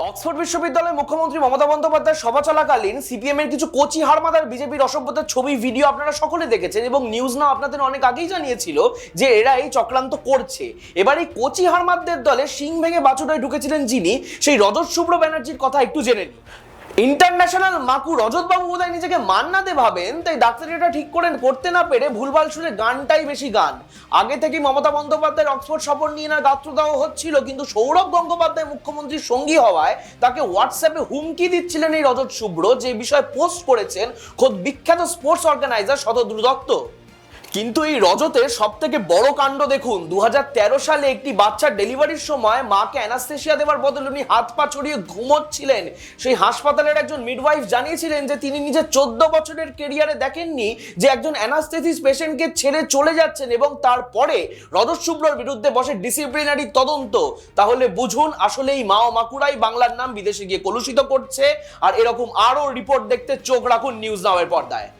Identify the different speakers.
Speaker 1: Oxford বিশ্ববিদ্যালয়ে মুখ্যমন্ত্রী মমতা বন্দ্যোপাধ্যায় সভা চলাকালীন সিপিএম এর কিছু কচি হারমাদার বিজেপির অসভ্যতার ছবি ভিডিও আপনারা সকলে দেখেছেন এবং নিউজ নাও আপনাদের অনেক আগেই জানিয়েছিল যে এরা এই চক্রান্ত করছে। এবার এই কচি হারমাদদের দলে শিং ভেঙে বাছুরায় ঢুকেছিলেন যিনি, সেই রজত শুভ্র ব্যানার্জির কথা একটু জেনে নিই। ইন্টারন্যাশনাল মাকু রজতবাবু বোধহয় নিজেকে মান্নাতে ভাবেন, তাই ডাক্তারিটা ঠিক করে করতে না পেরে ভুলভাল সুরে গানটাই বেশি গান। আগে থেকে মমতা বন্দ্যোপাধ্যায়ের অক্সফোর্ড সফর নিয়ে না গাত্রদাহ হচ্ছিল, কিন্তু সৌরভ গঙ্গোপাধ্যায় মুখ্যমন্ত্রীর সঙ্গী হওয়ায় তাকে হোয়াটসঅ্যাপে হুমকি দিচ্ছিলেন এই রজত শুভ্র, যে বিষয়ে পোস্ট করেছেন খোদ বিখ্যাত স্পোর্টস অর্গানাইজার শতদ্রু দত্ত। কিন্তু এই রজতের সব থেকে বড় কাণ্ড দেখুন, 2013 সালে একটি বাচ্চার ডেলিভারির সময় মাকে অ্যানাস্থেসিয়া দেওয়ার বদলে উনি হাত পা ছড়িয়ে ঘুমোচ্ছিলেন। সেই হাসপাতালের একজন মিডওয়াইফ জানিয়েছিলেন যে তিনি নিজের 14 বছরের কেরিয়ারে দেখেননি যে একজন অ্যানাস্থেসিস পেশেন্টকে ছেড়ে চলে যাচ্ছেন, এবং তারপরে রজত শুভ্রর বিরুদ্ধে বসে ডিসিপ্লিনারি তদন্ত। তাহলে বুঝুন আসলে এই মা ও মাকুড়াই বাংলার নাম বিদেশে গিয়ে কলুষিত করছে। আর এরকম আরো রিপোর্ট দেখতে চোখ রাখুন নিউজ নাও এর পর্দায়।